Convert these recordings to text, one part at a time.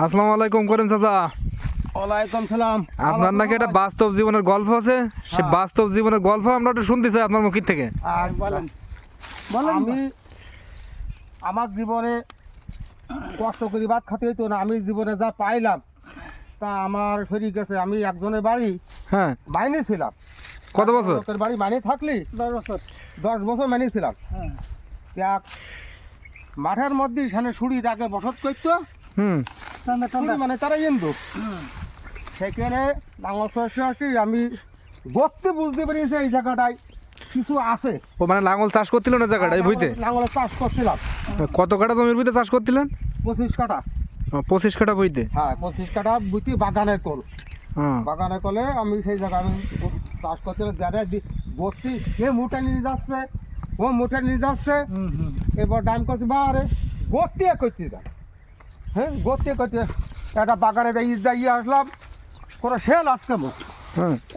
আসসালামু আলাইকুম করিম চাচা। ওয়ালাইকুম সালাম। আপনার নাকি একটা বাস্তব জীবনের গল্প আছে, সে বাস্তব জীবনের গল্প আমরা একটু শুনতে চাই আপনার মুখ থেকে। বলেন। আমি আমার জীবনে কষ্ট করে ভাত খেতে হইতো না, আমি জীবনে যা পাইলাম তা আমার শরীর গেছে। আমি একজনের বাড়ি হ্যাঁ, মাইনে ছিলাম। কত বছর? লোকের বাড়ি মাইনে থাকলি 10 বছর মাইনে ছিলাম। এক মাঠের মধ্যে সেখানে সুড়ির আগে বসত করতো, মানে তারা ইন্দু সেখানে নাঙল সরষে আমি গড়তে বুঝতে পেরেছি এই জায়গাটায় কিছু আছে। ও মানে লাঙল চাষ করছিল না জায়গাটায় বুঝতে? লাঙলের চাষ করছিলাম। কত কাঠা জমির বুঝতে চাষ করছিলেন? 25 কাঠা। 25 কাঠা বুঝতে? হ্যাঁ, 25 কাঠা বুঝি বাগানের কল। বাগানের কলে আমি সেই জায়গায় আমি চাষ করছিলাম। যারা গড়তি এ মুঠা নিয়ে যাচ্ছে, ও মুঠা নিয়ে যাচ্ছে। এবার ডান করছি বারে গড়তে করতে যা, হ্যাঁ গড়তে করতে একটা বাগানে যাই আসলাম। কোনো শেল আজকে মুখ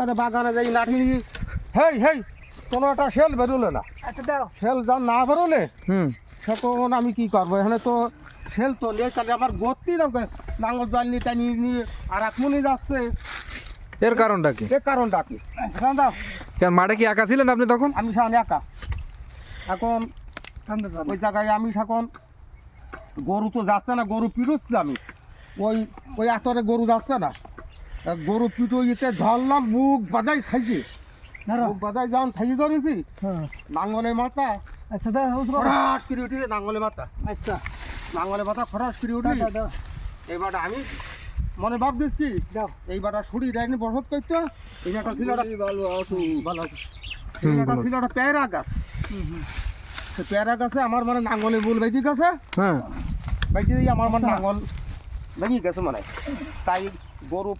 একটা বাগানে যাই লাঠি নিয়ে হেই হেই কোনো একটা শেল বেরোলে না। শেল যা না বেরোলে তখন আমি কি করবো? এখানে তো শেল তো নেই, তাহলে আমার গতি নাঙল জাল নিয়ে টানিয়ে নিয়ে আর এক মনে যাচ্ছে। এর কারণটা কি? এর কারণটা কি? কেন মাঠে কি একা ছিলেন আপনি তখন? আমি সেখানে একা। এখন ওই জায়গায় আমি এখন গরু তো যাচ্ছে না, গরু পিটুচ্ছে। আমি ওই ওই আতরে গরু যাচ্ছে না, গরু পিটু ইতে ধরলাম, বুক বাদাই খাইছি। বুক বাদাই যখন খাইছি ধরেছি নাঙ্গলের মাথা খরাস করে উঠি, নাঙ্গলের মাথা আচ্ছা নাঙ্গলের মাথা খরাস করে উঠি। এইবার আমি মনে ভাবছিস কি এইবার ছুরি ডাইনি বসত করতো। এইটা ছিল একটা পেয়ারা গাছ। সে পেয়ারা গাছে আমার মানে নাঙ্গলে বুল বেঁধে গেছে। বেঁধে দিয়ে আমার মানে নাঙ্গল ভেঙে গেছে মানে। তাই গরু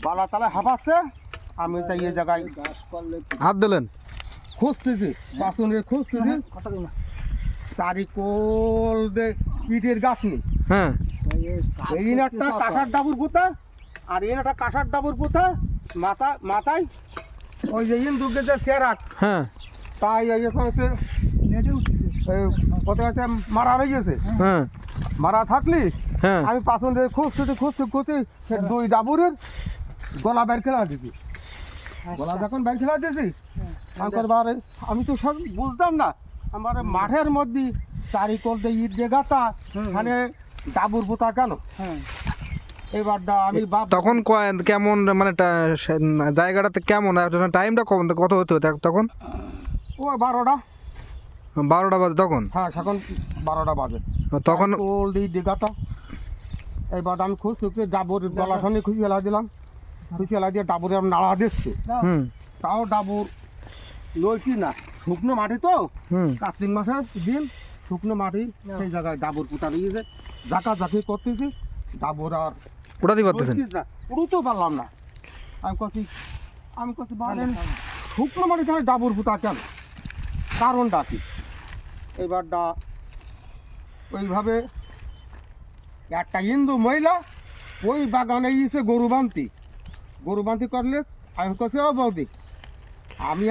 বালা তালা হাঁপাচ্ছে, আমি তাই এই জায়গায় হাত দিলেন? খুঁজতেছি, বাসনে খুঁজতেছি। চারিকোল দে পিঠের গাছনি। হ্যাঁ, এই একটা কাঁসার ডাবুর পোতা আর এই একটা কাঁসার ডাবুর পোতা মাথায় ওই যে ইন্দুকে যে চেরাক। হ্যাঁ, তাই হচ্ছে মারা হয়ে গেছে। হ্যাঁ, মারা থাকলি হ্যাঁ, আমি পাছন দিয়ে খুঁজতে দুই ডাবুরের গলা বের খেলা দিছি। গলা যখন বের খেলা দিয়েছি আমি তো সব বুঝতাম না। আমার মাঠের মধ্যে চারিকোল দিয়ে ইট দিয়ে গাঁথা, মানে ডাবুর পোতা কেন? এবার আমি তখন কেমন মানে জায়গাটাতে কেমন টাইমটা কত হতো তখন? ও 12টা 12টা বাজে তখন? হ্যাঁ, এখন 12টা বাজে। তখন কোল দিয়ে ডেগাতা। এবার আমি খুঁজতে ডাবুর গলা সঙ্গে খুঁজে এলা দিলাম। খুঁজে এলা দিয়ে ডাবুরে নাড়া দিচ্ছে। তাও ডাবুর লইছি না, শুকনো মাটি তো কার্তিক মাসের দিন, শুকনো মাটি। সেই জায়গায় ডাবুর পোতা দিয়েছে, জাকি করতেছি। ডাবুর আর উড়াতে পারতেছেন না, উড়তেও পারলাম না। আমি করছি বলেন শুকনো মাটি তাহলে ডাবুর পোতা কেন? কারণটা কি? এবার ওইভাবে একটা হিন্দু মহিলা ওই বাগানে গিয়েছে গরু বান্তি করলে। আমি কাছে ও বৌদি, আমি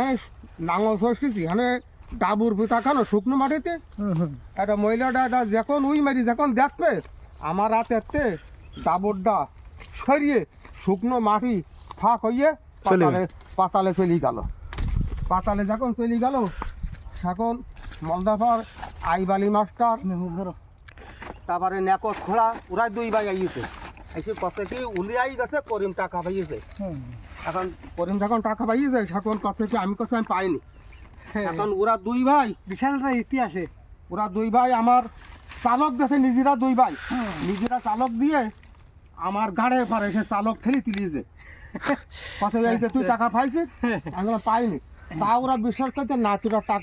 নাঙল সরষেছি এখানে ডাবুর পোতা কেন শুকনো মাটিতে? একটা মহিলাটা যখন উই মারি যখন দেখবে আমার হাতে ডাবরটা সরিয়ে শুকনো মাটি ফাঁক হইয়ে পাতালে চলে গেল। পাতালে যখন চলে গেল তখন মলদাফার আইবালি মাস্টার, তারপরে নেকস খোলা, ওরা দুই ভাই আইছে। এসে কত কি উলিয়াই গেছে, করিম টাকা পাইয়েছে। এখন করিম যখন টাকা পাইয়েছে তখন কত কি আমি পাইনি। এখন ওরা দুই ভাই বিশাল ইতিহাসে, ওরা দুই ভাই আমার চালক দেশে নিজেরা দুই ভাই নিজেরা চালক দিয়ে আমার গাড়ে পারে সে চালক ঠেলি তুলিয়েছে। কত যাইতে তুই টাকা পাইছিস? আমি পাইনি। তা ওরা বিশ্বাস করতে না,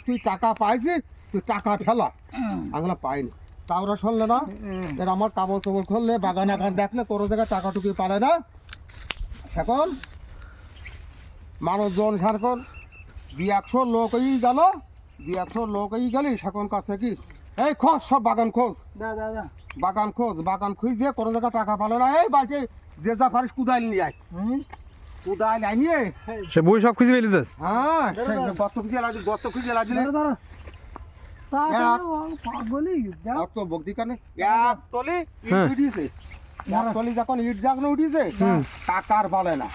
তুই টাকা পাইছিস, তুই টাকা ফেলা। আমি পাইনি। তা ওরা শুনলে না। এর আমার কাপড় চোপড় খুললে বাগানে এখন দেখলে কোনো জায়গায় টাকা টুকি পারে না। এখন মানুষজন সারকল 200 লোক গেল, 200 লোক গেলি সেখন কাছে কি এই খোঁজ, সব বাগান খোঁজ, বাগান খুঁজে কোনো জায়গায় টাকা পালো না। এই বাড়িতে যে যা পারিস কুদাইল নিয়ে আয়, কুদাইল আনিয়ে সে বই সব খুঁজে পেয়ে দিতেছ। হ্যাঁ, গর্ত খুঁজে এলা দিলে অত বগদি কানে এক টলি ইট হ্যাঁ। উঠিছে এক টলি যখন ইট যখন উঠিছে টাকার পালে না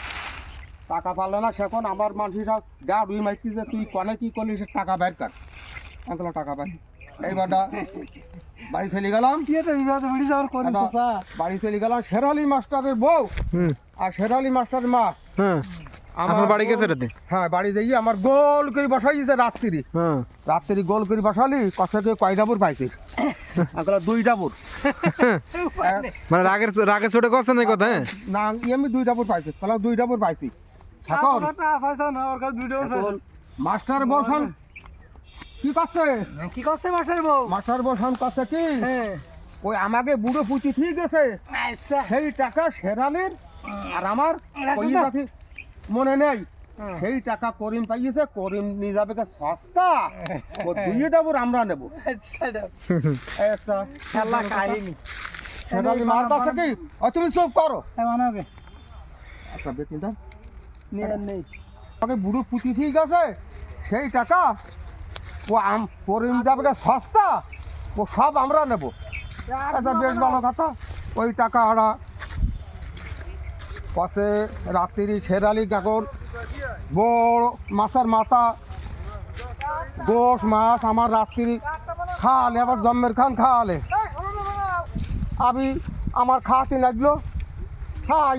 টাকা পালে না সেখন আমার মানুষরা ডা দুই মাইতিছে তুই কনে কি করলি সে টাকা বের কর এতলা টাকা পাই এইবারটা বাড়ি চলে গেলাম বাড়ি চলে গেলাম শেরালি মাস্টারের বউ হুম আর শেরালি মাস্টারের মা হ্যাঁ আপনার বাড়ি গেছে রাতে হ্যাঁ বাড়ি যাই আমার গোল করে বসাইছে রাত্রি হ্যাঁ রাত্রি গোল করে বসালি কষাকে কয় ডাবুর পাইছিস আগে 2 ডাবুর মানে রাগের চোটে করছেন এই কথা হ্যাঁ না আমি 2 ডাবুর পাইছি তাহলে 2 ডাবুর পাইছি এখন মাস্টার বসান কি করছে কি করছে মাস্টার বউ? মাস্টার বসান করছে কি ওই আমাকে বুড়ো পুচি ঠিক আছে আচ্ছা সেই টাকা শেরালির আর আমার ওই জাতি মনে নেই সেই টাকা করিম পাইছে করিম নিয়ে যাবে কে সস্তা ও 2 ডাবুর আমরা নেব আচ্ছা খেলা কাহিনী শেরালি মার কাছে কি ও তুমি চুপ করো মানাওকে আচ্ছা বেতিন দা নিয়ে নেই আমাকে বুড়ো পুচি ঠিক আছে সেই টাকা ও করিম যাবে কে সস্তা ও সব আমরা নেব আচ্ছা বেশ ভালো কথা ওই টাকা ওরা পাশে রাত্রি শেরালি এখন বড় মাছের মাথা গোশ মাছ আমার রাত্রি খাওয়ালে আবার জম্মের খান খাওয়ালে আমি আমার খাওয়াতে লাগলো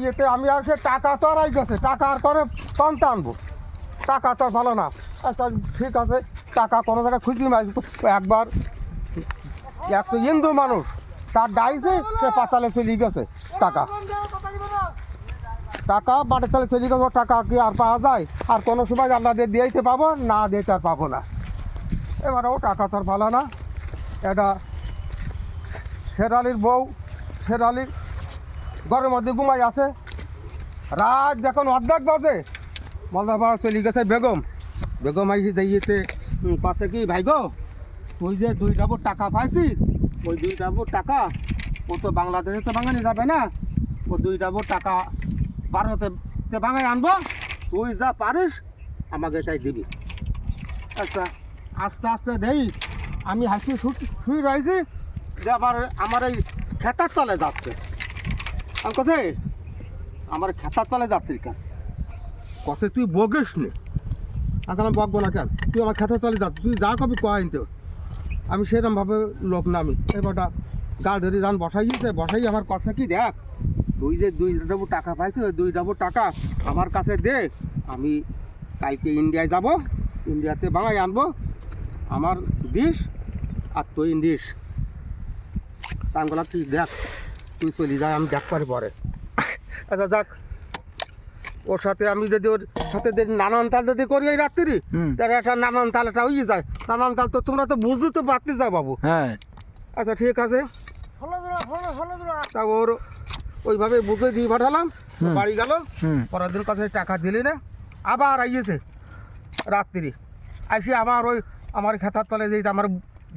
ইয়েতে আমি আর সে টাকা তো আর গেছে টাকা আর করে পান্তা আনবো টাকা তো আর ভালো না আচ্ছা ঠিক আছে টাকা কোনো জায়গায় খুঁজলি মাছ একবার একটা হিন্দু মানুষ তার ডাইছে সে পাতালে চলে গেছে টাকা টাকা বাটে তালে চলে গেছে টাকা কি আর পাওয়া যায় আর কোনো সময় আপনাদের দিয়েতে পাবো না দিতে আর পাবো না এবার ও টাকা তো আর ভালো না এটা শেরালির বউ শেরালির ঘরের মধ্যে ঘুমাই আছে রাত যখন অর্ধেক বাজে মজাপাড়া চলে গেছে বেগম বেগম আইসি দিয়েতে পাশে কি ভাই গো ওই যে 2 ডাবুর টাকা পাইছি ওই 2 ডাবুর টাকা ও তো বাংলাদেশে তো বাঙালি যাবে না ও 2 ডাবুর টাকা ভারতে বাঙালি আনবো তুই যা পারিস আমাকে তাই দিবি আচ্ছা আস্তে আস্তে দেই আমি হাসি শুয়ে রয়েছি যে আমার এই খেতার তলে যাচ্ছে আমি কছে আমার খেতার তলে যাচ্ছিস কেন কছে তুই বগিস নে আমি বকবো না কেন তুই আমার খেতার তলে যাচ্ছিস তুই যা কবি কয় আনতে আমি সেরকমভাবে লোক নামি এবারটা গা ধরে যান বসাই আমার কাছে কি দেখ তুই যে 2 ডাবু টাকা পাইছিস ওই 2 ডাবু টাকা আমার কাছে দে আমি কালকে ইন্ডিয়ায় যাব ইন্ডিয়াতে বাঙাই আনবো আমার দিস আর তুই দিস আমি বললাম তুই দেখ তুই চলে যায় আমি দেখ করে পরে আচ্ছা যাক ওর সাথে আমি যদি ওর সাথে যদি নানান তাল যদি করি এই রাত্রি তাহলে একটা নানান তালটা হয়ে যায় নানান তাল তো তোমরা তো বুঝতে তো পারতে যাও বাবু হ্যাঁ আচ্ছা ঠিক আছে তা ওর ওইভাবে বুঝে দিয়ে পাঠালাম বাড়ি গেল পরের দিন কাছে টাকা দিলি না আবার আইয়েছে রাত্রি আইসি আমার ওই আমার খেতার তলে যেই আমার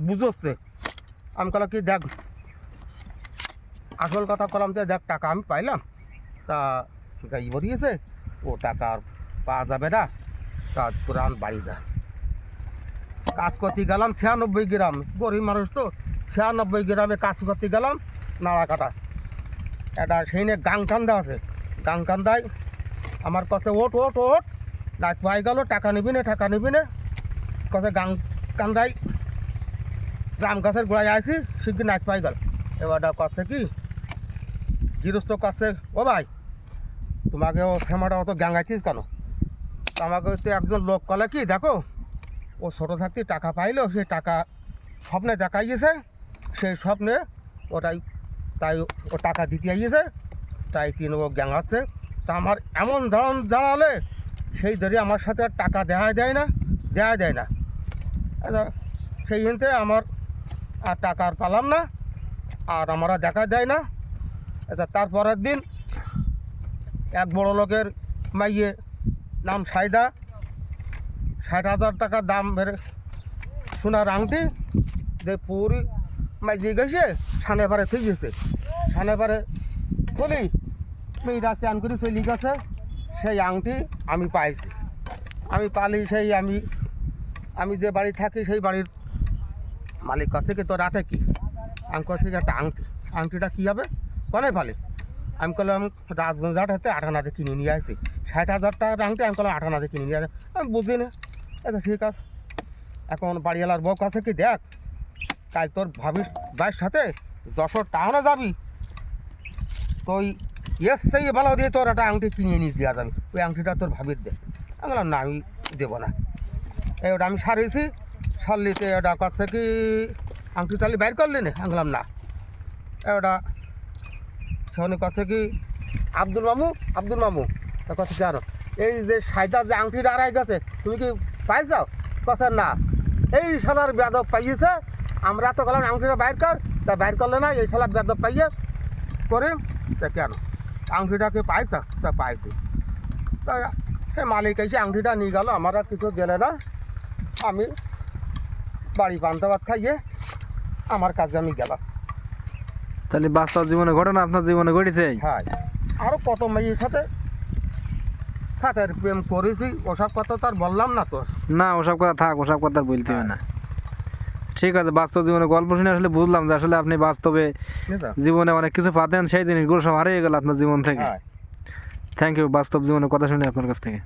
বুঝোচ্ছে আমি কলাম কি দেখ আসল কথা কলাম যে দেখ টাকা আমি পাইলাম তা যাই বলিয়েছে ও টাকা আর পাওয়া যাবে না তা পুরান বাড়ি যা কাজ করতে গেলাম 96 গ্রাম গরিব মানুষ তো 96 গ্রামে কাজ করতে গেলাম নাড়া কাটা এটা সেই নিয়ে গাংকান্দা আছে গাংকান্দায় আমার কাছে ওট ডাক পাই গেল টাকা নিবি না কাছে গাংকান্দায় জাম গাছের গোড়ায় আসি শিগগির নাচ পাই গেল এবারটা কাছে কি গৃহস্থ কাছে ও ভাই তোমাকে ও শ্যামাটা অত গাঙ্গাইছিস কেন আমাকে তো একজন লোক কলে কি দেখো ও ছোটো থাকতে টাকা পাইলো সেই টাকা স্বপ্নে দেখাইয়েছে সেই স্বপ্নে ওটাই তাই ও টাকা দিতে আইয়েছে তাই 3 ও গাঙাচ্ছে তা আমার এমন ধরন জানালে সেই ধরে আমার সাথে আর টাকা দেওয়া যায় না আচ্ছা সেই হিনতে আমার আর টাকা আর পালাম না আর আমরা দেখা দেয় না আচ্ছা তারপরের দিন এক বড় লোকের মাইয়ে নাম সাইদা 60,000 টাকা দাম বেড়ে সোনার আংটি যে পুরি মাইজে গেছে সানে পারে ঠিক গেছে সানে পারে চলি মেয়েরা চান করে চলি গেছে সেই আংটি আমি পাইছি আমি পালি সেই আমি যে বাড়ি থাকি সেই বাড়ির মালিক কাছে কি তোর রাতে কি আমি কাছে একটা আংটি আংটিটা কী হবে কনে ভালে আমি করলাম রাজগঞ্জ হাটে 58 কিনে নিয়ে আসি 60,000 টাকার আংটি আমি করলাম 58 কিনে নিয়ে আসি আমি বুঝি না আচ্ছা ঠিক আছে এখন বাড়িওয়ালার বউ কাছে কি দেখ কাল তোর ভাবিস ভাইয়ের সাথে যশোর টাউনে যাবি তো ওই এর সেই ভালো দিয়ে তোর একটা আংটি কিনে নিয়ে দেওয়া যাবে ওই আংটিটা তোর ভাবির দে আমি বললাম না আমি দেবো না এই ওটা আমি সারিয়েছি সারলিতে ওটা কাছে কি আংটি তাহলে বাইর করলি না আমি বললাম না ওটা সেখানে কাছে কি আব্দুল মামু তার কাছে কি আরো এই যে সাইদা যে আংটিটা আড়াই গেছে তুমি কি পাইছাও কাছে না এই শালার বেদব পাইয়েছে আমরা তো গেলাম আংটিটা বাইর কর তা বাইর করলে না এই শালা বেদব পাইয়ে করে তা কেন আংটিটাকে পাইছা তা পাইছি তা সে মালিক এসে আংটিটা নিয়ে গেল আমার আর কিছু দিলে না আমি বাড়ি পান্তা ভাত খাইয়ে আমার কাজে আমি গেলাম তাহলে বাস্তব জীবনে ঘটনা আপনার জীবনে ঘটেছে হ্যাঁ আরও কত মেয়ের সাথে খাতের প্রেম করেছি ওসব কথা তো আর বললাম না তো না ওসব কথা থাক ওসব কথা আর বলতে হবে না ঠিক আছে বাস্তব জীবনে গল্প শুনে আসলে বুঝলাম যে আসলে আপনি বাস্তবে বুঝলে? জীবনে অনেক কিছু পাতেন সেই জিনিসগুলো সব হারিয়ে গেল আপনার জীবন থেকে হ্যাঁ থ্যাংক ইউ বাস্তব জীবনের কথা শুনে আপনার কাছ থেকে